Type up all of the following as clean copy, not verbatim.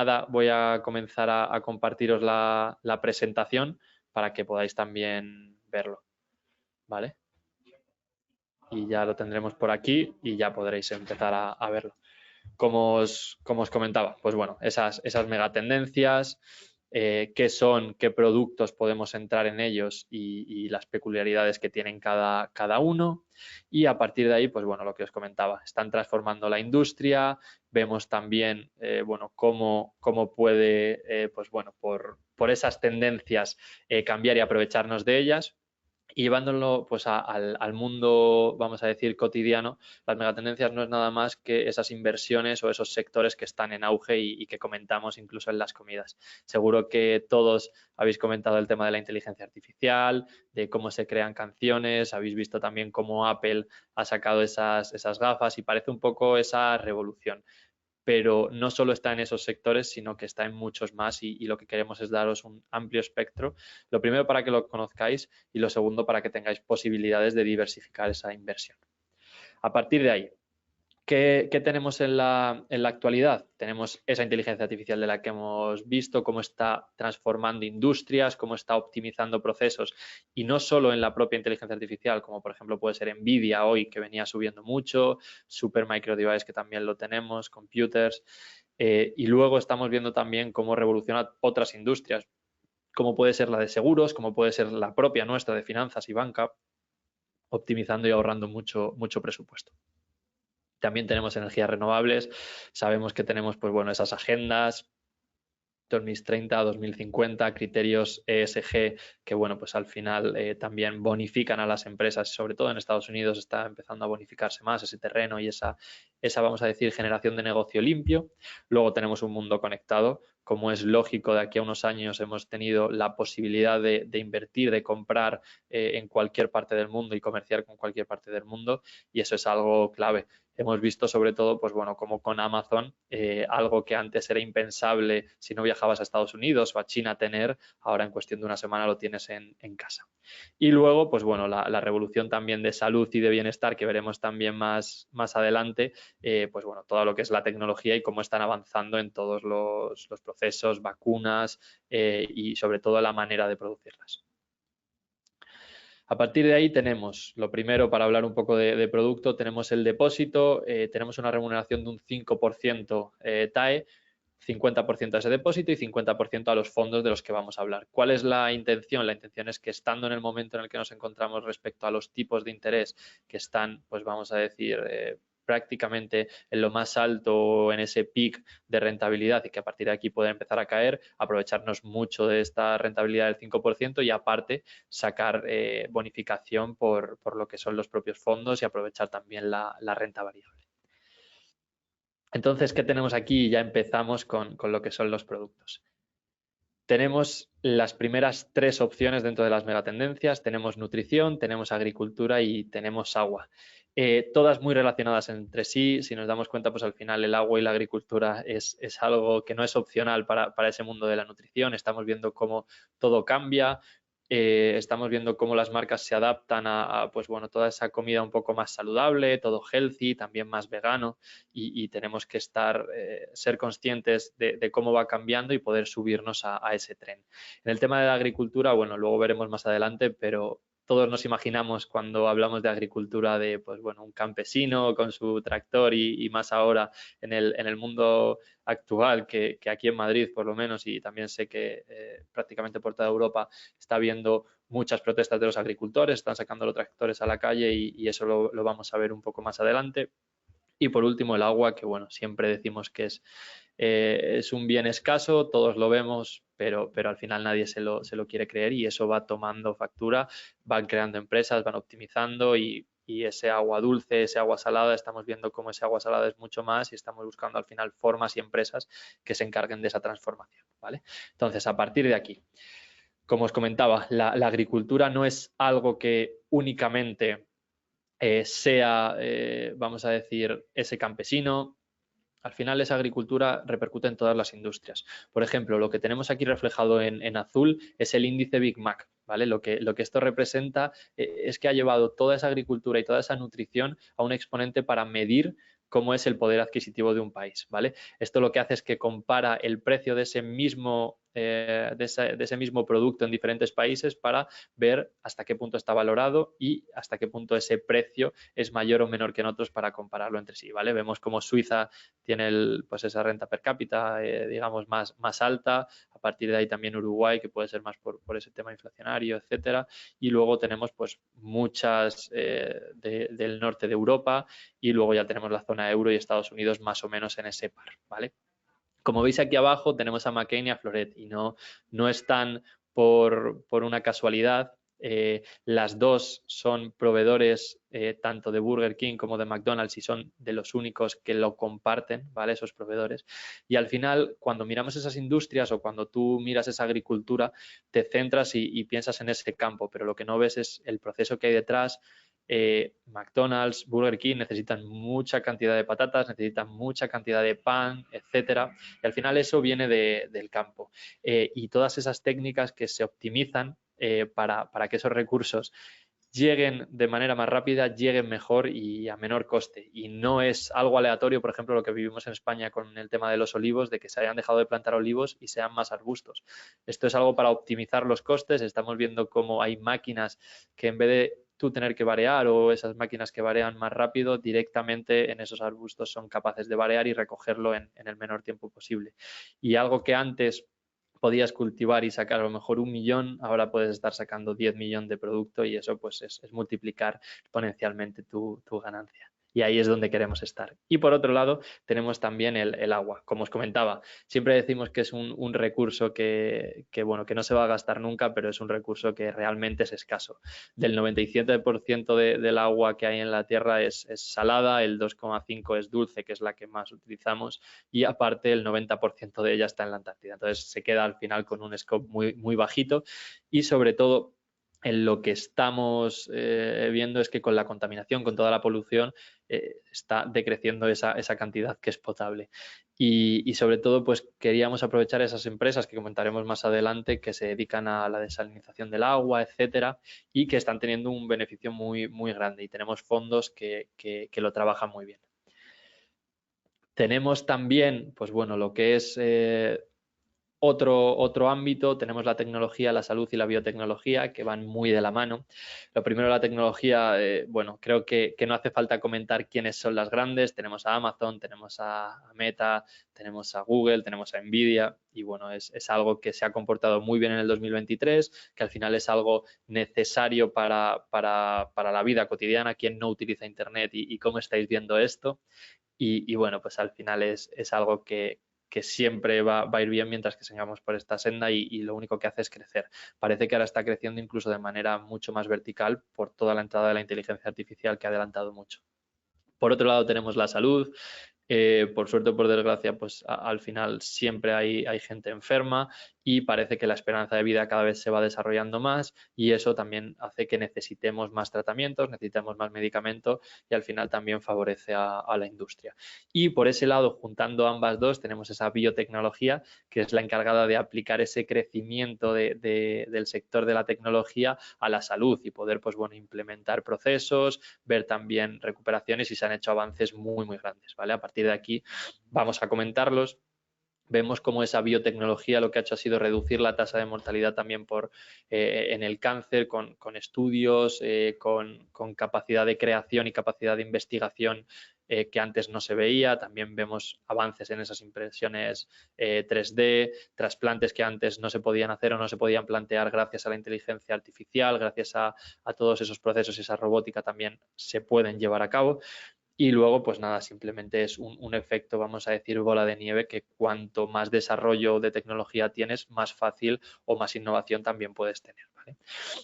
nada voy a comenzar a compartiros la presentación para que podáis también verlo, ¿vale? Y ya lo tendremos por aquí y ya podréis empezar a verlo. Como os comentaba, pues bueno, esas megatendencias, qué son, qué productos podemos entrar en ellos y las peculiaridades que tienen cada uno. Y a partir de ahí, pues bueno, lo que os comentaba, están transformando la industria, vemos también, bueno, cómo puede, pues bueno, por esas tendencias cambiar y aprovecharnos de ellas. Y llevándolo pues al mundo, vamos a decir, cotidiano, las megatendencias no es nada más que esas inversiones o esos sectores que están en auge y que comentamos incluso en las comidas. Seguro que todos habéis comentado el tema de la inteligencia artificial, de cómo se crean canciones, habéis visto también cómo Apple ha sacado esas gafas y parece un poco esa revolución. Pero no solo está en esos sectores, sino que está en muchos más y lo que queremos es daros un amplio espectro. Lo primero para que lo conozcáis y lo segundo para que tengáis posibilidades de diversificar esa inversión. A partir de ahí, ¿qué tenemos en la actualidad? Tenemos esa inteligencia artificial de la que hemos visto, cómo está transformando industrias, cómo está optimizando procesos y no solo en la propia inteligencia artificial, como por ejemplo puede ser Nvidia hoy, que venía subiendo mucho, Supermicro Device, que también lo tenemos, computers, y luego estamos viendo también cómo revoluciona otras industrias, como puede ser la de seguros, como puede ser la propia nuestra de finanzas y banca, optimizando y ahorrando mucho presupuesto. También tenemos energías renovables, sabemos que tenemos pues bueno, esas agendas 2030, 2050, criterios ESG que bueno, pues al final también bonifican a las empresas, sobre todo en Estados Unidos está empezando a bonificarse más ese terreno y esa vamos a decir generación de negocio limpio. Luego tenemos un mundo conectado, como es lógico, de aquí a unos años hemos tenido la posibilidad de invertir, de comprar en cualquier parte del mundo y comerciar con cualquier parte del mundo y eso es algo clave. Hemos visto sobre todo, pues bueno, como con Amazon, algo que antes era impensable si no viajabas a Estados Unidos o a China tener, ahora en cuestión de una semana lo tienes en casa. Y luego, pues bueno, la revolución también de salud y de bienestar que veremos también más adelante, pues bueno, todo lo que es la tecnología y cómo están avanzando en todos los procesos, vacunas y sobre todo la manera de producirlas. A partir de ahí tenemos, lo primero para hablar un poco de producto, tenemos el depósito, tenemos una remuneración de un 5% TAE, 50% a ese depósito y 50% a los fondos de los que vamos a hablar. ¿Cuál es la intención? La intención es que estando en el momento en el que nos encontramos respecto a los tipos de interés que están, pues vamos a decir, prácticamente en lo más alto, en ese pic de rentabilidad y que a partir de aquí puede empezar a caer, aprovecharnos mucho de esta rentabilidad del 5% y aparte sacar bonificación por lo que son los propios fondos y aprovechar también la renta variable. Entonces, ¿qué tenemos aquí? Ya empezamos con lo que son los productos. Tenemos las primeras tres opciones dentro de las megatendencias. Tenemos nutrición, tenemos agricultura y tenemos agua. Todas muy relacionadas entre sí. Si nos damos cuenta, pues al final el agua y la agricultura es algo que no es opcional para ese mundo de la nutrición. Estamos viendo cómo todo cambia. Estamos viendo cómo las marcas se adaptan a pues bueno, toda esa comida un poco más saludable, todo healthy, también más vegano y tenemos que ser conscientes de cómo va cambiando y poder subirnos a ese tren. En el tema de la agricultura, bueno, luego veremos más adelante, pero todos nos imaginamos cuando hablamos de agricultura de, pues bueno, un campesino con su tractor y más ahora en el mundo actual que aquí en Madrid por lo menos y también sé que prácticamente por toda Europa está habiendo muchas protestas de los agricultores, están sacando los tractores a la calle y eso lo vamos a ver un poco más adelante. Y por último el agua, que bueno, siempre decimos que es un bien escaso, todos lo vemos, pero al final nadie se lo quiere creer y eso va tomando factura, van creando empresas, van optimizando y ese agua dulce, ese agua salada, estamos viendo cómo ese agua salada es mucho más y estamos buscando al final formas y empresas que se encarguen de esa transformación, ¿vale? Entonces, a partir de aquí, como os comentaba, la agricultura no es algo que únicamente sea, vamos a decir, ese campesino. Al final esa agricultura repercute en todas las industrias. Por ejemplo, lo que tenemos aquí reflejado en azul es el índice Big Mac, ¿vale? Lo que esto representa es que ha llevado toda esa agricultura y toda esa nutrición a un exponente para medir cómo es el poder adquisitivo de un país, ¿vale? Esto lo que hace es que compara el precio de ese mismo producto en diferentes países para ver hasta qué punto está valorado y hasta qué punto ese precio es mayor o menor que en otros para compararlo entre sí, ¿vale? Vemos como Suiza tiene pues esa renta per cápita, digamos, más alta. A partir de ahí también Uruguay, que puede ser más por ese tema inflacionario, etcétera. Y luego tenemos pues muchas del norte de Europa y luego ya tenemos la zona euro y Estados Unidos más o menos en ese par, ¿vale? Como veis aquí abajo tenemos a McCain y a Floret y no están por una casualidad. Las dos son proveedores tanto de Burger King como de McDonald's y son de los únicos que lo comparten, ¿vale? Esos proveedores. Y al final, cuando miramos esas industrias o cuando tú miras esa agricultura, te centras y piensas en ese campo, pero lo que no ves es el proceso que hay detrás. McDonald's, Burger King necesitan mucha cantidad de patatas, necesitan mucha cantidad de pan, etcétera, y al final eso viene del campo. Y todas esas técnicas que se optimizan para que esos recursos lleguen de manera más rápida, lleguen mejor y a menor coste. Y no es algo aleatorio, por ejemplo, lo que vivimos en España con el tema de los olivos, de que se hayan dejado de plantar olivos y sean más arbustos. Esto es algo para optimizar los costes. Estamos viendo cómo hay máquinas que en vez de tú tener que varear o esas máquinas que varean más rápido, directamente en esos arbustos son capaces de varear y recogerlo en el menor tiempo posible. Y algo que antes podías cultivar y sacar a lo mejor 1 millón, ahora puedes estar sacando 10 millones de producto y eso pues es multiplicar exponencialmente tu ganancia. Y ahí es donde queremos estar. Y por otro lado, tenemos también el agua. Como os comentaba, siempre decimos que es un recurso bueno, que no se va a gastar nunca, pero es un recurso que realmente es escaso. Del 97% del agua que hay en la Tierra es salada, el 2,5% es dulce, que es la que más utilizamos, y aparte el 90% de ella está en la Antártida. Entonces se queda al final con un scope muy bajito y sobre todo en lo que estamos viendo es que con la contaminación, con toda la polución, está decreciendo esa cantidad que es potable. Y sobre todo, pues queríamos aprovechar esas empresas que comentaremos más adelante que se dedican a la desalinización del agua, etcétera, y que están teniendo un beneficio muy grande. Y tenemos fondos que lo trabajan muy bien. Tenemos también, pues bueno, lo que es otro ámbito, tenemos la tecnología, la salud y la biotecnología, que van muy de la mano. Lo primero, la tecnología, bueno, creo que no hace falta comentar quiénes son las grandes. Tenemos a Amazon, tenemos a Meta, tenemos a Google, tenemos a Nvidia y bueno, es algo que se ha comportado muy bien en el 2023, que al final es algo necesario para la vida cotidiana. ¿Quién no utiliza Internet y cómo estáis viendo esto? Y bueno, pues al final es algo que siempre va a ir bien mientras que sigamos por esta senda y lo único que hace es crecer. Parece que ahora está creciendo incluso de manera mucho más vertical por toda la entrada de la inteligencia artificial que ha adelantado mucho. Por otro lado tenemos la salud. Por suerte o por desgracia, pues al final siempre hay gente enferma y parece que la esperanza de vida cada vez se va desarrollando más y eso también hace que necesitemos más tratamientos, necesitemos más medicamentos y al final también favorece a la industria. Y por ese lado, juntando ambas dos, tenemos esa biotecnología que es la encargada de aplicar ese crecimiento del sector de la tecnología a la salud y poder, pues bueno, implementar procesos, ver también recuperaciones y se han hecho avances muy grandes, ¿vale? A partir de aquí vamos a comentarlos. Vemos cómo esa biotecnología lo que ha hecho ha sido reducir la tasa de mortalidad también en el cáncer con estudios, con capacidad de creación y capacidad de investigación que antes no se veía. También vemos avances en esas impresiones 3D, trasplantes que antes no se podían hacer o no se podían plantear gracias a la inteligencia artificial, gracias a todos esos procesos y esa robótica también se pueden llevar a cabo. Y luego, pues nada, simplemente es un efecto, vamos a decir, bola de nieve, que cuanto más desarrollo de tecnología tienes, más fácil o más innovación también puedes tener, ¿vale?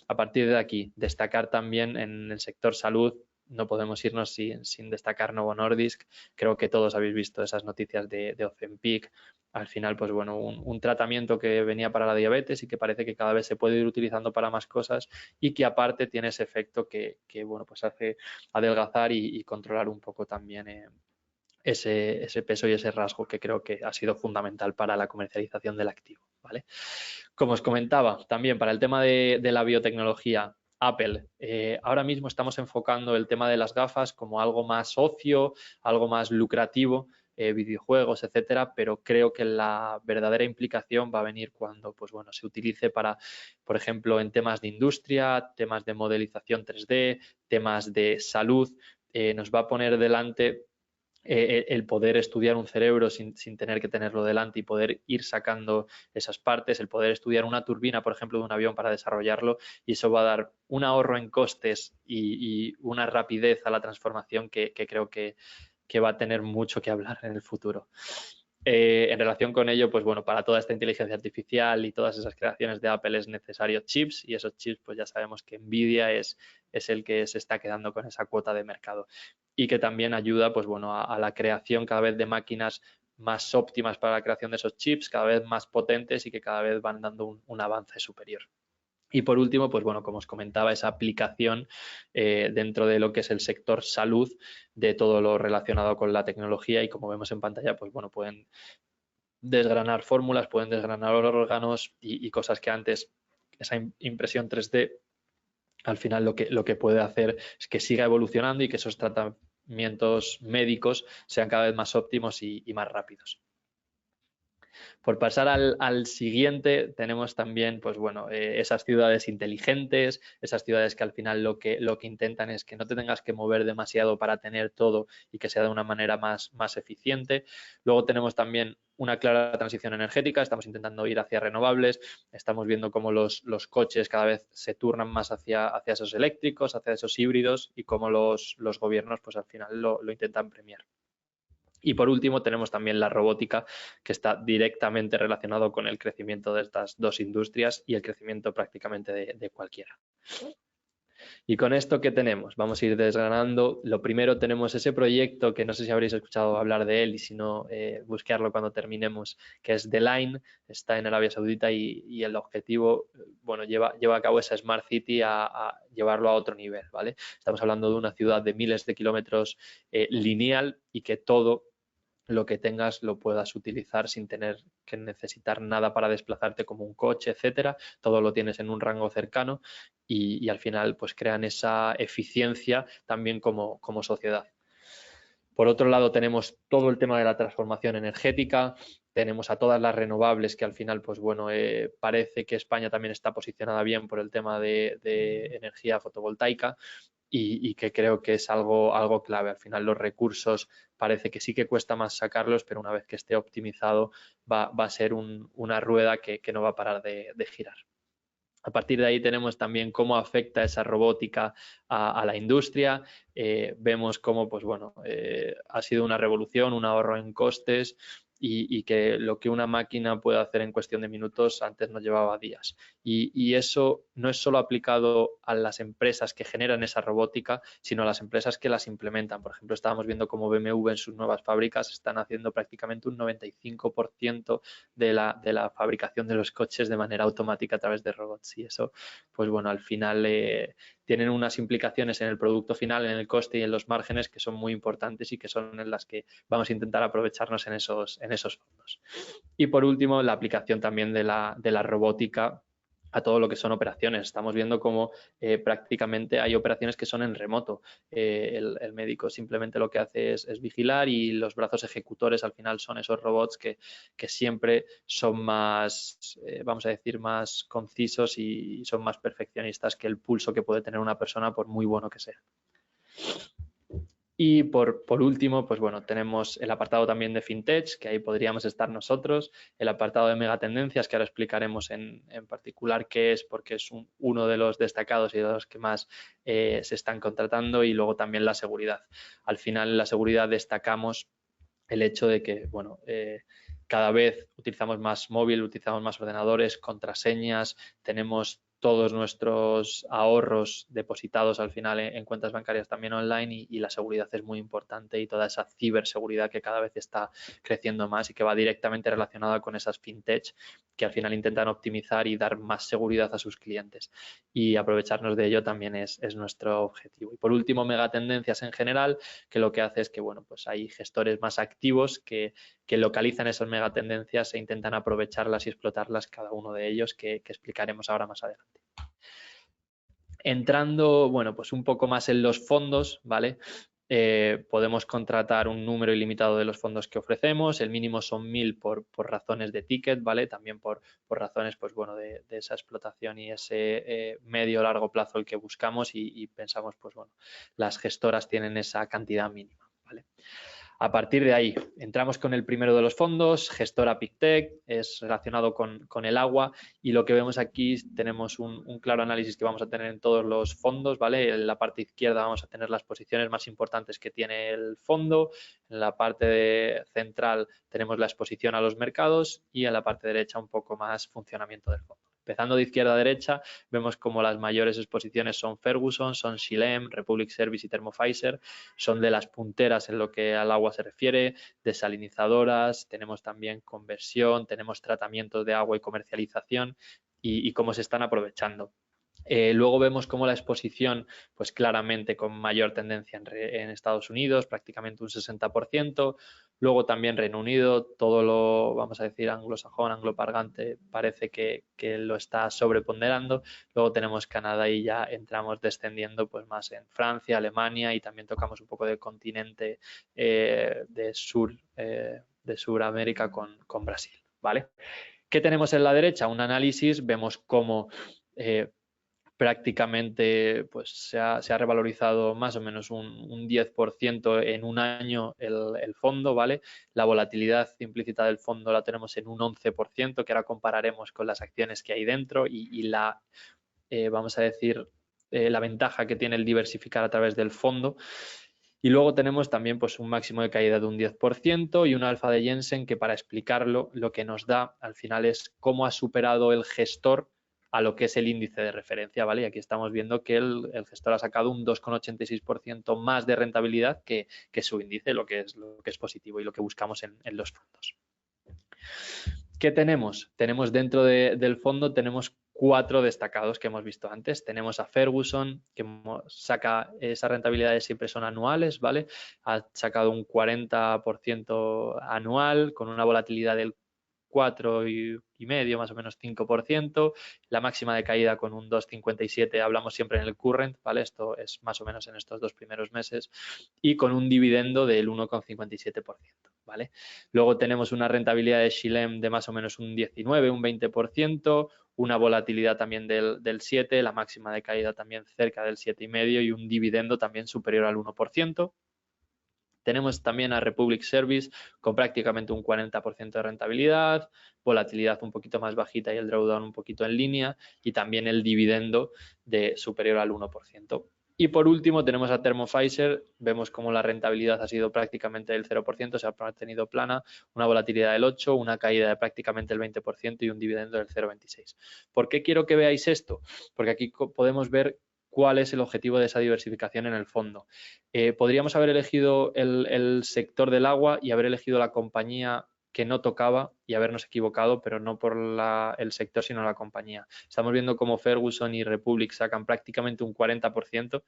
A partir de aquí, destacar también en el sector salud, no podemos irnos sin destacar Novo Nordisk. Creo que todos habéis visto esas noticias de Ozempic. Al final, pues bueno, un tratamiento que venía para la diabetes y que parece que cada vez se puede ir utilizando para más cosas y que aparte tiene ese efecto que bueno, pues hace adelgazar y controlar un poco también ese peso y ese rasgo que creo que ha sido fundamental para la comercialización del activo, ¿vale? Como os comentaba, también para el tema de la biotecnología, Apple. Ahora mismo estamos enfocando el tema de las gafas como algo más ocio, algo más lucrativo, videojuegos, etcétera, pero creo que la verdadera implicación va a venir cuando, pues bueno, se utilice para, por ejemplo, en temas de industria, temas de modelización 3D, temas de salud, nos va a poner delante el poder estudiar un cerebro sin tener que tenerlo delante y poder ir sacando esas partes, el poder estudiar una turbina, por ejemplo, de un avión para desarrollarlo, y eso va a dar un ahorro en costes y una rapidez a la transformación que creo que va a tener mucho que hablar en el futuro. En relación con ello, pues bueno, para toda esta inteligencia artificial y todas esas creaciones de Apple es necesario chips, y esos chips pues ya sabemos que Nvidia es el que se está quedando con esa cuota de mercado, y que también ayuda pues bueno a la creación cada vez de máquinas más óptimas para la creación de esos chips, cada vez más potentes y que cada vez van dando un avance superior. Y por último, pues bueno, como os comentaba, esa aplicación dentro de lo que es el sector salud de todo lo relacionado con la tecnología, y como vemos en pantalla, pues bueno, pueden desgranar fórmulas, pueden desgranar órganos y cosas que antes esa impresión 3D al final lo que puede hacer es que siga evolucionando y que esos tratamientos médicos sean cada vez más óptimos y más rápidos. Por pasar al siguiente, tenemos también, pues bueno, esas ciudades inteligentes, esas ciudades que al final lo que intentan es que no te tengas que mover demasiado para tener todo y que sea de una manera más eficiente. Luego tenemos también una clara transición energética, estamos intentando ir hacia renovables, estamos viendo cómo los coches cada vez se turnan más hacia esos eléctricos, hacia esos híbridos, y cómo los gobiernos pues al final lo intentan premiar. Y por último tenemos también la robótica, que está directamente relacionado con el crecimiento de estas dos industrias y el crecimiento prácticamente de cualquiera. Y con esto, ¿qué tenemos? Vamos a ir desgranando. Lo primero, tenemos ese proyecto que no sé si habréis escuchado hablar de él, y si no, buscarlo cuando terminemos, que es The Line, está en Arabia Saudita, y el objetivo, bueno, lleva a cabo esa Smart City a llevarlo a otro nivel, ¿vale? Estamos hablando de una ciudad de miles de kilómetros lineal, y que todo lo que tengas lo puedas utilizar sin tener que necesitar nada para desplazarte, como un coche, etcétera. Todo lo tienes en un rango cercano, y al final pues crean esa eficiencia también como sociedad. Por otro lado, tenemos todo el tema de la transformación energética, tenemos a todas las renovables, que al final, pues bueno, parece que España también está posicionada bien por el tema de energía fotovoltaica, y que creo que es algo clave. Al final los recursos parece que sí que cuesta más sacarlos, pero una vez que esté optimizado va a ser una rueda que no va a parar de girar. A partir de ahí tenemos también cómo afecta esa robótica a la industria. Vemos cómo, pues bueno, ha sido una revolución, un ahorro en costes, y que lo que una máquina puede hacer en cuestión de minutos antes nos llevaba días. Y eso no es solo aplicado a las empresas que generan esa robótica, sino a las empresas que las implementan. Por ejemplo, estábamos viendo cómo BMW en sus nuevas fábricas están haciendo prácticamente un 95% de la fabricación de los coches de manera automática a través de robots, y eso, pues bueno, al final tienen unas implicaciones en el producto final, en el coste y en los márgenes, que son muy importantes y que son en las que vamos a intentar aprovecharnos en esos fondos. Y por último, la aplicación también de la robótica a todo lo que son operaciones. Estamos viendo cómo prácticamente hay operaciones que son en remoto. El médico simplemente lo que hace es vigilar, y los brazos ejecutores al final son esos robots que siempre son más, vamos a decir, más concisos y son más perfeccionistas que el pulso que puede tener una persona, por muy bueno que sea. Y por último, pues bueno, tenemos el apartado también de FinTech, que ahí podríamos estar nosotros, el apartado de megatendencias, que ahora explicaremos en particular qué es, porque es uno de los destacados y de los que más se están contratando, y luego también la seguridad. Al final, en la seguridad destacamos el hecho de que, bueno, cada vez utilizamos más móvil, utilizamos más ordenadores, contraseñas, tenemos todos nuestros ahorros depositados al final en cuentas bancarias también online, y la seguridad es muy importante, y toda esa ciberseguridad que cada vez está creciendo más y que va directamente relacionada con esas fintech que al final intentan optimizar y dar más seguridad a sus clientes, y aprovecharnos de ello también es nuestro objetivo. Y por último, megatendencias en general, que lo que hace es que, bueno, pues hay gestores más activos que localizan esas megatendencias e intentan aprovecharlas y explotarlas, cada uno de ellos, que explicaremos ahora más adelante. Entrando, bueno, pues un poco más en los fondos, ¿vale? Podemos contratar un número ilimitado de los fondos que ofrecemos, el mínimo son 1000 por razones de ticket, ¿vale? También por razones, pues bueno, de esa explotación y ese medio o largo plazo el que buscamos y pensamos, pues bueno, las gestoras tienen esa cantidad mínima, ¿vale? A partir de ahí, entramos con el primero de los fondos, gestora PicTech, es relacionado con el agua y lo que vemos aquí tenemos un claro análisis que vamos a tener en todos los fondos, ¿vale? En la parte izquierda vamos a tener las posiciones más importantes que tiene el fondo, en la parte central tenemos la exposición a los mercados y en la parte derecha un poco más funcionamiento del fondo. Empezando de izquierda a derecha, vemos como las mayores exposiciones son Ferguson, son Xylem, Republic Service y Thermo Fisher, son de las punteras en lo que al agua se refiere, desalinizadoras, tenemos también conversión, tenemos tratamientos de agua y comercialización y cómo se están aprovechando. Luego vemos cómo la exposición, pues claramente con mayor tendencia en Estados Unidos, prácticamente un 60%. Luego también Reino Unido, todo lo, vamos a decir, anglosajón, angloparlante, parece que lo está sobreponderando. Luego tenemos Canadá y ya entramos descendiendo pues más en Francia, Alemania y también tocamos un poco del continente de Suramérica con Brasil, ¿vale? ¿Qué tenemos en la derecha? Un análisis, vemos cómo prácticamente pues se ha revalorizado más o menos un 10% en un año el fondo, ¿vale? La volatilidad implícita del fondo la tenemos en un 11%, que ahora compararemos con las acciones que hay dentro y la, vamos a decir, la ventaja que tiene el diversificar a través del fondo. Y luego tenemos también pues un máximo de caída de un 10% y un alfa de Jensen que para explicarlo lo que nos da al final es cómo ha superado el gestor a lo que es el índice de referencia, ¿vale? Y aquí estamos viendo que el gestor ha sacado un 2,86% más de rentabilidad que su índice, lo que es positivo y lo que buscamos en los fondos. ¿Qué tenemos? Tenemos dentro del fondo, tenemos 4 destacados que hemos visto antes. Tenemos a Ferguson, que saca esas rentabilidades siempre son anuales, ¿vale? Ha sacado un 40% anual con una volatilidad del 4,5, más o menos 5%, la máxima de caída con un 2,57, hablamos siempre en el current, ¿vale? Esto es más o menos en estos 2 primeros meses, y con un dividendo del 1,57%, ¿vale? Luego tenemos una rentabilidad de Xylem de más o menos un 19, un 20%, una volatilidad también del 7, la máxima de caída también cerca del 7,5 y un dividendo también superior al 1%. Tenemos también a Republic Service con prácticamente un 40% de rentabilidad, volatilidad un poquito más bajita y el drawdown un poquito en línea y también el dividendo superior al 1%. Y por último tenemos a Thermo Fisher, vemos como la rentabilidad ha sido prácticamente del 0%, se ha mantenido plana, una volatilidad del 8%, una caída de prácticamente el 20% y un dividendo del 0,26%. ¿Por qué quiero que veáis esto? Porque aquí podemos ver cuál es el objetivo de esa diversificación en el fondo. Podríamos haber elegido el sector del agua y haber elegido la compañía que no tocaba y habernos equivocado, pero no por el sector, sino la compañía. Estamos viendo cómo Ferguson y Republic sacan prácticamente un 40%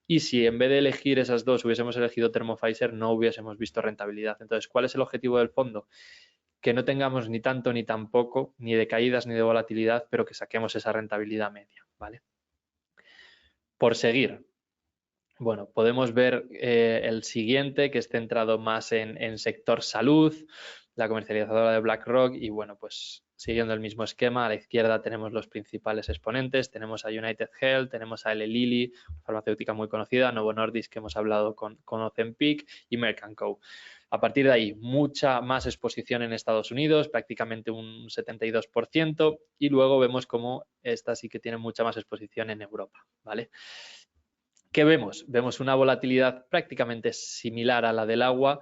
y si en vez de elegir esas dos hubiésemos elegido Thermo Fisher, no hubiésemos visto rentabilidad. Entonces, ¿cuál es el objetivo del fondo? Que no tengamos ni tanto ni tan poco, ni de caídas ni de volatilidad, pero que saquemos esa rentabilidad media, ¿vale? Por seguir, bueno, podemos ver el siguiente que es centrado más en sector salud, la comercializadora de BlackRock y bueno, pues siguiendo el mismo esquema, a la izquierda tenemos los principales exponentes, tenemos a United Health, tenemos a Eli Lilly, farmacéutica muy conocida, Novo Nordisk que hemos hablado con Ozempic y Merck & Co. A partir de ahí, mucha más exposición en Estados Unidos, prácticamente un 72%, y luego vemos cómo esta sí que tiene mucha más exposición en Europa, ¿vale? ¿Qué vemos? Vemos una volatilidad prácticamente similar a la del agua,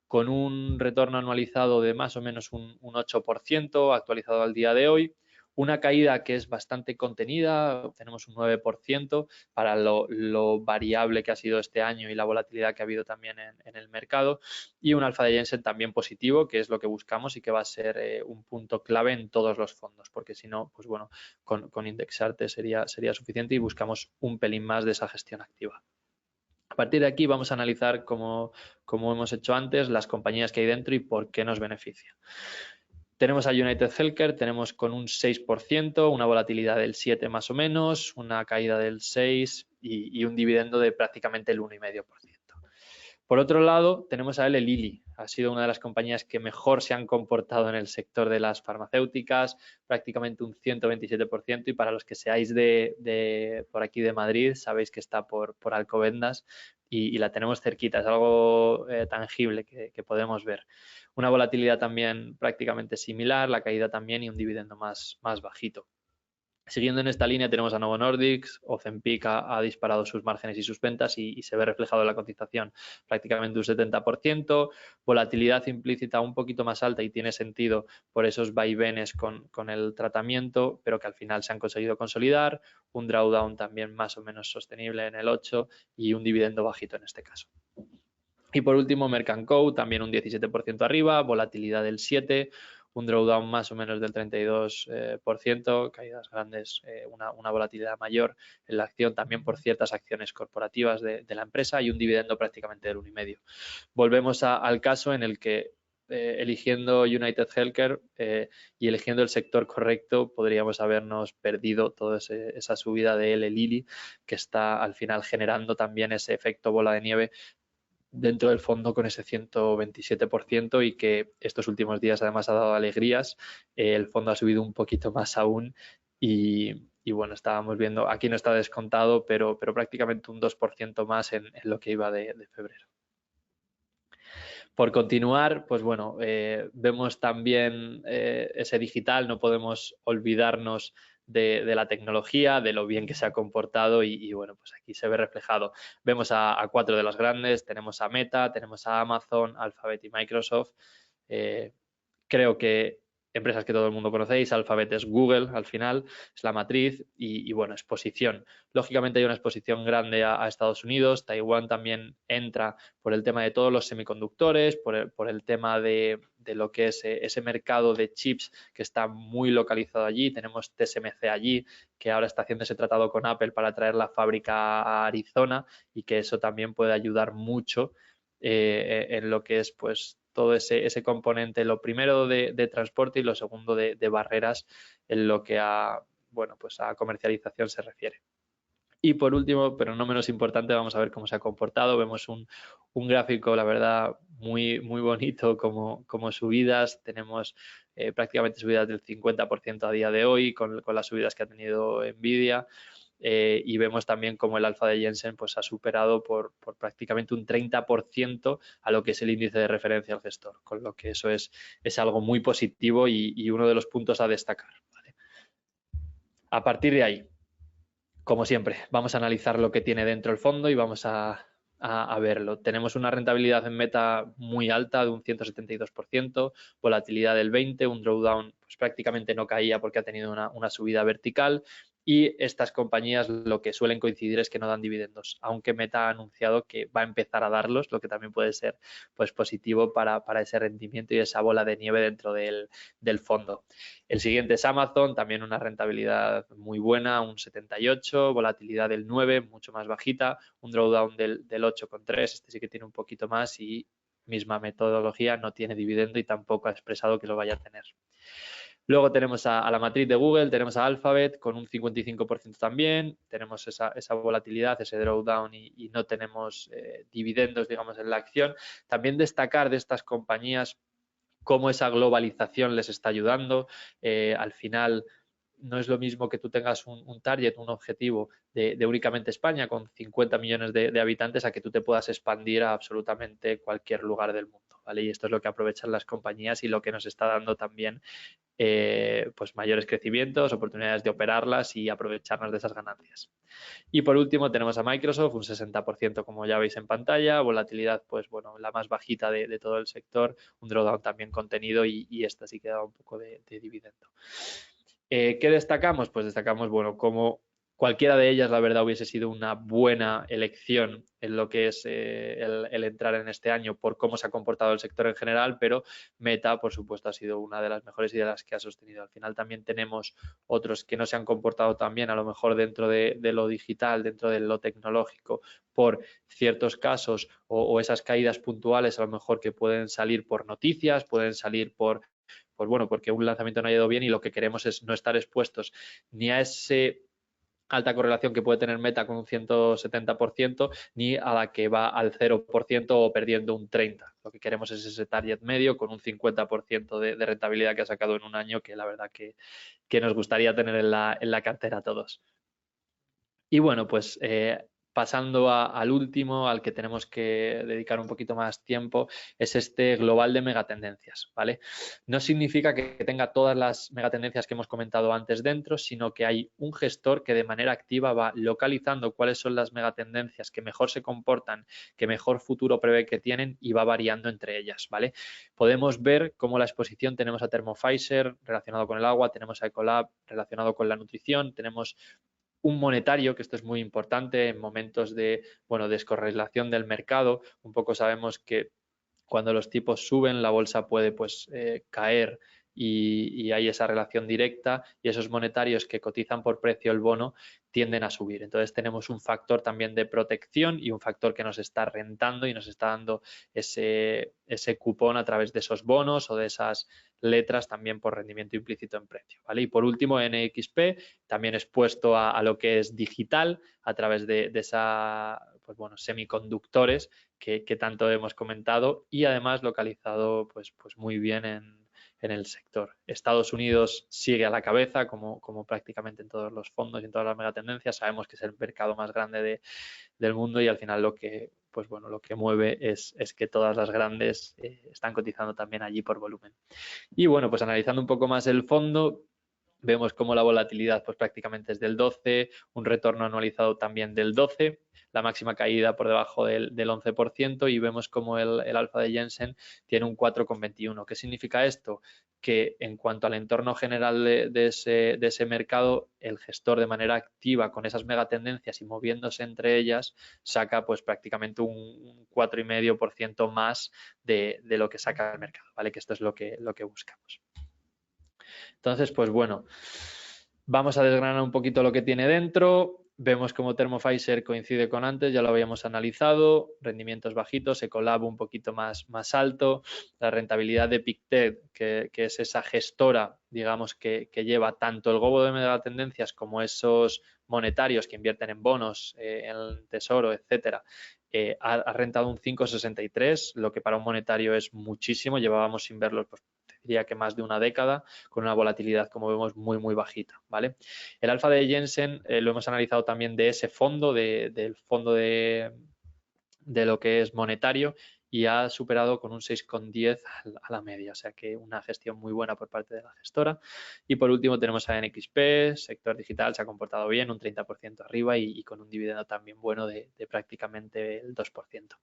con un retorno anualizado de más o menos un 8%, actualizado al día de hoy, una caída que es bastante contenida, tenemos un 9% para lo variable que ha sido este año y la volatilidad que ha habido también en el mercado, y un alfa de Jensen también positivo, que es lo que buscamos y que va a ser un punto clave en todos los fondos, porque si no, pues bueno, con indexarte sería suficiente y buscamos un pelín más de esa gestión activa. A partir de aquí vamos a analizar, como hemos hecho antes, las compañías que hay dentro y por qué nos beneficia. Tenemos a United Healthcare, tenemos con un 6%, una volatilidad del 7 más o menos, una caída del 6 y un dividendo de prácticamente el 1,5%. Por otro lado, tenemos a Eli Lilly. Ha sido una de las compañías que mejor se han comportado en el sector de las farmacéuticas, prácticamente un 127%. Y para los que seáis por aquí de Madrid, sabéis que está por Alcobendas y la tenemos cerquita. Es algo tangible que podemos ver. Una volatilidad también prácticamente similar, la caída también y un dividendo más bajito. Siguiendo en esta línea tenemos a Novo Nordisk. Ozempic ha disparado sus márgenes y sus ventas y se ve reflejado en la cotización prácticamente un 70%, volatilidad implícita un poquito más alta y tiene sentido por esos vaivenes con el tratamiento, pero que al final se han conseguido consolidar, un drawdown también más o menos sostenible en el 8 y un dividendo bajito en este caso. Y por último, Merck & Co, también un 17% arriba, volatilidad del 7%, un drawdown más o menos del 32%, caídas grandes, una volatilidad mayor en la acción, también por ciertas acciones corporativas de la empresa y un dividendo prácticamente del 1,5%. Volvemos al caso en el que eligiendo United Healthcare y eligiendo el sector correcto podríamos habernos perdido toda esa subida de Eli Lilly que está al final generando también ese efecto bola de nieve dentro del fondo con ese 127% y que estos últimos días además ha dado alegrías. El fondo ha subido un poquito más aún y bueno, estábamos viendo, aquí no está descontado, pero prácticamente un 2% más en lo que iba de febrero. Por continuar, pues bueno, vemos también ese digital, no podemos olvidarnos de la tecnología, de lo bien que se ha comportado y bueno, pues aquí se ve reflejado. Vemos a 4 de las grandes, tenemos a Meta, tenemos a Amazon, Alphabet y Microsoft. Creo que empresas que todo el mundo conocéis, Alphabet es Google al final, es la matriz y bueno, exposición. Lógicamente hay una exposición grande a Estados Unidos, Taiwán también entra por el tema de todos los semiconductores, por el tema de lo que es ese mercado de chips que está muy localizado allí. Tenemos TSMC allí, que ahora está haciendo ese tratado con Apple para traer la fábrica a Arizona y que eso también puede ayudar mucho en lo que es pues todo ese componente, lo primero de transporte y lo segundo de barreras en lo que bueno, pues a comercialización se refiere. Y por último, pero no menos importante, vamos a ver cómo se ha comportado. Vemos un gráfico, la verdad, muy bonito como subidas. Tenemos prácticamente subidas del 50% a día de hoy con las subidas que ha tenido Nvidia. Y vemos también como el alfa de Jensen pues ha superado por prácticamente un 30% a lo que es el índice de referencia al gestor, con lo que eso es algo muy positivo y uno de los puntos a destacar. ¿Vale? A partir de ahí, como siempre, vamos a analizar lo que tiene dentro el fondo y vamos a verlo. Tenemos una rentabilidad en Meta muy alta de un 172%, volatilidad del 20%, un drawdown pues prácticamente no caía porque ha tenido una subida vertical y estas compañías lo que suelen coincidir es que no dan dividendos, aunque Meta ha anunciado que va a empezar a darlos, lo que también puede ser pues positivo para ese rendimiento y esa bola de nieve dentro del fondo. El siguiente es Amazon, también una rentabilidad muy buena, un 78%, volatilidad del 9%, mucho más bajita, un drawdown del 8,3%, este sí que tiene un poquito más y misma metodología, no tiene dividendo y tampoco ha expresado que lo vaya a tener. Luego tenemos a la matriz de Google, tenemos a Alphabet con un 55% también, tenemos esa volatilidad, ese drawdown y no tenemos dividendos, digamos, en la acción. También destacar de estas compañías cómo esa globalización les está ayudando. Al final no es lo mismo que tú tengas un target, un objetivo de únicamente España con 50 millones de habitantes a que tú te puedas expandir a absolutamente cualquier lugar del mundo, ¿vale? Y esto es lo que aprovechan las compañías y lo que nos está dando también pues mayores crecimientos, oportunidades de operarlas y aprovecharnos de esas ganancias. Y por último tenemos a Microsoft, un 60% como ya veis en pantalla, volatilidad pues bueno, la más bajita de todo el sector, un drawdown también contenido y esta sí que da un poco de dividendo. ¿Qué destacamos? Pues destacamos, bueno, como cualquiera de ellas, la verdad, hubiese sido una buena elección en lo que es el entrar en este año por cómo se ha comportado el sector en general, pero Meta, por supuesto, ha sido una de las mejores y de las que ha sostenido. Al final también tenemos otros que no se han comportado tan bien, a lo mejor dentro de lo digital, dentro de lo tecnológico, por ciertos casos o esas caídas puntuales, a lo mejor que pueden salir por noticias, pueden salir por Pues bueno, porque un lanzamiento no ha ido bien y lo que queremos es no estar expuestos ni a ese alta correlación que puede tener Meta con un 170%, ni a la que va al 0% o perdiendo un 30%. Lo que queremos es ese target medio con un 50% de rentabilidad que ha sacado en un año, que la verdad que nos gustaría tener en la cartera a todos. Y bueno, pues pasando al último, al que tenemos que dedicar un poquito más tiempo, es este global de megatendencias, ¿vale? No significa que tenga todas las megatendencias que hemos comentado antes dentro, sino que hay un gestor que de manera activa va localizando cuáles son las megatendencias que mejor se comportan, que mejor futuro prevé que tienen y va variando entre ellas, ¿vale? Podemos ver cómo la exposición tenemos a Thermo Fisher relacionado con el agua, tenemos a Ecolab relacionado con la nutrición, tenemos un monetario, que esto es muy importante en momentos de, bueno, descorrelación del mercado. Un poco sabemos que cuando los tipos suben, la bolsa puede pues caer y hay esa relación directa y esos monetarios que cotizan por precio el bono tienden a subir. Entonces tenemos un factor también de protección y un factor que nos está rentando y nos está dando ese cupón a través de esos bonos o de esas letras también por rendimiento implícito en precio, ¿vale? Y por último, NXP, también expuesto a lo que es digital a través de esa, pues bueno, semiconductores que tanto hemos comentado y además localizado pues muy bien en el sector. Estados Unidos sigue a la cabeza como prácticamente en todos los fondos y en todas las megatendencias. Sabemos que es el mercado más grande del mundo y al final lo que pues bueno, lo que mueve es que todas las grandes están cotizando también allí por volumen. Y bueno, pues analizando un poco más el fondo, vemos como la volatilidad pues prácticamente es del 12, un retorno anualizado también del 12, la máxima caída por debajo del 11% y vemos como el alfa de Jensen tiene un 4,21. ¿Qué significa esto? Que en cuanto al entorno general de ese mercado, el gestor de manera activa con esas megatendencias y moviéndose entre ellas saca pues prácticamente un 4,5% más de lo que saca el mercado, ¿vale? Que esto es lo que buscamos. Entonces, pues bueno, vamos a desgranar un poquito lo que tiene dentro. Vemos como Thermo Fisher coincide con antes, ya lo habíamos analizado, rendimientos bajitos, Ecolab un poquito más alto, la rentabilidad de Pictet, que es esa gestora, digamos, que lleva tanto el globo de megatendencias como esos monetarios que invierten en bonos, en el tesoro, etcétera, ha rentado un 5,63, lo que para un monetario es muchísimo, llevábamos sin verlos pues, diría que más de una década, con una volatilidad, como vemos, muy bajita, ¿vale? El alfa de Jensen lo hemos analizado también de ese fondo, del fondo de lo que es monetario, y ha superado con un 6,10 a la media, o sea que una gestión muy buena por parte de la gestora. Y por último tenemos a NXP, sector digital, se ha comportado bien, un 30% arriba y con un dividendo también bueno de prácticamente el 2%.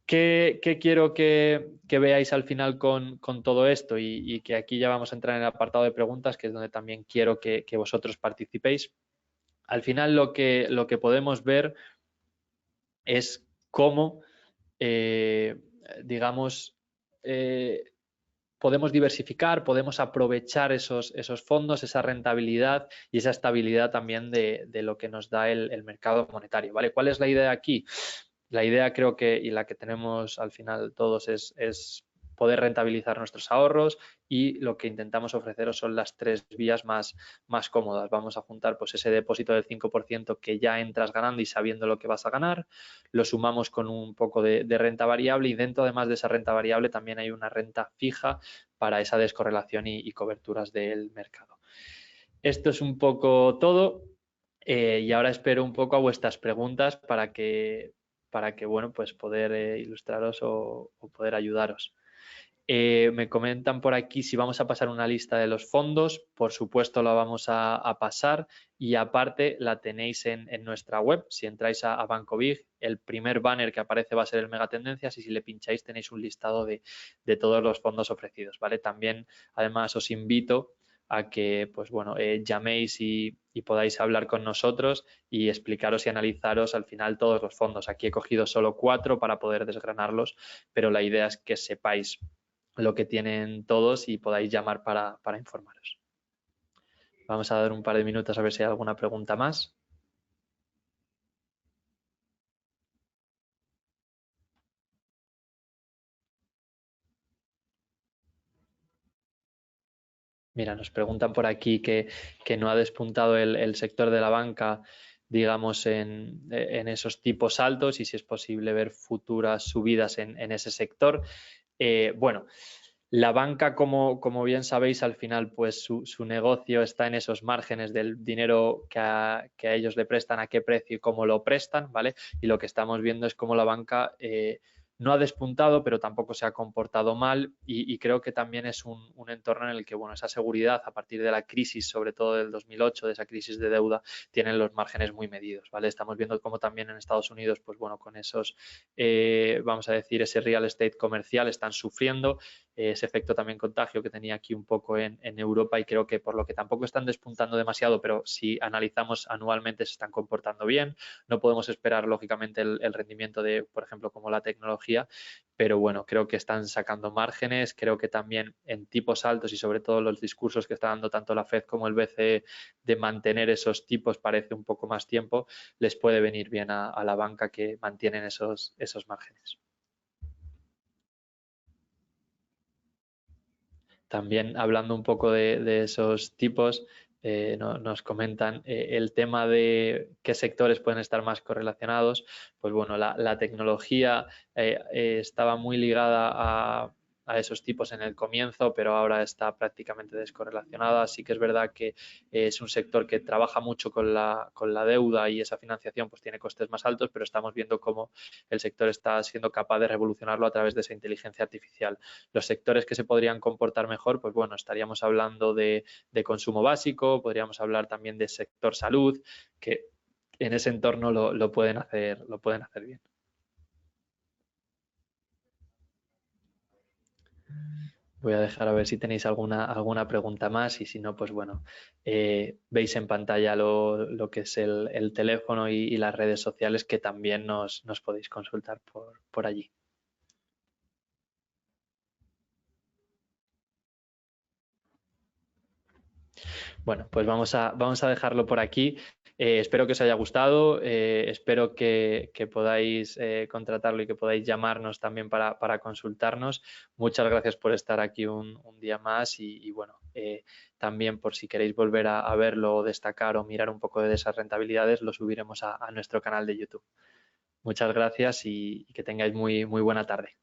¿Qué quiero que veáis al final con todo esto? Y que aquí ya vamos a entrar en el apartado de preguntas, que es donde también quiero que vosotros participéis. Al final lo que podemos ver es cómo, digamos, podemos diversificar, podemos aprovechar esos fondos, esa rentabilidad y esa estabilidad también de lo que nos da el mercado monetario, ¿vale? ¿Cuál es la idea aquí? La idea creo que, y la que tenemos al final todos, es poder rentabilizar nuestros ahorros y lo que intentamos ofreceros son las tres vías más cómodas. Vamos a juntar pues ese depósito del 5% que ya entras ganando y sabiendo lo que vas a ganar, lo sumamos con un poco de renta variable y dentro además de esa renta variable también hay una renta fija para esa descorrelación y coberturas del mercado. Esto es un poco todo y ahora espero un poco a vuestras preguntas para que bueno, pues poder ilustraros o poder ayudaros. Me comentan por aquí si vamos a pasar una lista de los fondos. Por supuesto la vamos a pasar y aparte la tenéis en nuestra web. Si entráis a Banco Big, el primer banner que aparece va a ser el Megatendencias y si le pincháis tenéis un listado de todos los fondos ofrecidos, ¿vale? También, además, os invito a que, pues bueno, llaméis y podáis hablar con nosotros y explicaros y analizaros al final todos los fondos. Aquí he cogido solo 4 para poder desgranarlos, pero la idea es que sepáis lo que tienen todos y podáis llamar para informaros. Vamos a dar un par de minutos a ver si hay alguna pregunta más. Mira, nos preguntan por aquí que no ha despuntado el sector de la banca, digamos, en esos tipos altos y si es posible ver futuras subidas en ese sector. Bueno, la banca, como bien sabéis, al final, pues su negocio está en esos márgenes del dinero que a ellos le prestan, a qué precio y cómo lo prestan, ¿vale? Y lo que estamos viendo es cómo la banca no ha despuntado, pero tampoco se ha comportado mal y creo que también es un entorno en el que, bueno, esa seguridad a partir de la crisis, sobre todo del 2008, de esa crisis de deuda, tienen los márgenes muy medidos, ¿vale? Estamos viendo cómo también en Estados Unidos, pues bueno, con esos, vamos a decir, ese real estate comercial están sufriendo ese efecto también contagio que tenía aquí un poco en Europa y creo que por lo que tampoco están despuntando demasiado, pero si analizamos anualmente se están comportando bien. No podemos esperar, lógicamente, el rendimiento de, por ejemplo, como la tecnología, pero bueno, creo que están sacando márgenes, creo que también en tipos altos y sobre todo los discursos que está dando tanto la Fed como el BCE de mantener esos tipos parece un poco más tiempo, les puede venir bien a la banca que mantienen esos márgenes. También hablando un poco de esos tipos, nos comentan el tema de qué sectores pueden estar más correlacionados. Pues bueno, la tecnología estaba muy ligada a esos tipos en el comienzo, pero ahora está prácticamente descorrelacionada. Sí que es verdad que es un sector que trabaja mucho con la deuda y esa financiación pues tiene costes más altos, pero estamos viendo cómo el sector está siendo capaz de revolucionarlo a través de esa inteligencia artificial. Los sectores que se podrían comportar mejor, pues bueno, estaríamos hablando de consumo básico, podríamos hablar también de sector salud, que en ese entorno lo pueden hacer bien. Voy a dejar a ver si tenéis alguna pregunta más y si no, pues bueno, veis en pantalla lo que es el teléfono y las redes sociales que también nos podéis consultar por allí. Bueno, pues vamos a dejarlo por aquí. Espero que os haya gustado, espero que podáis contratarlo y que podáis llamarnos también para consultarnos. Muchas gracias por estar aquí un día más y bueno, también por si queréis volver a verlo o destacar o mirar un poco de esas rentabilidades, lo subiremos a nuestro canal de YouTube. Muchas gracias y que tengáis muy buena tarde.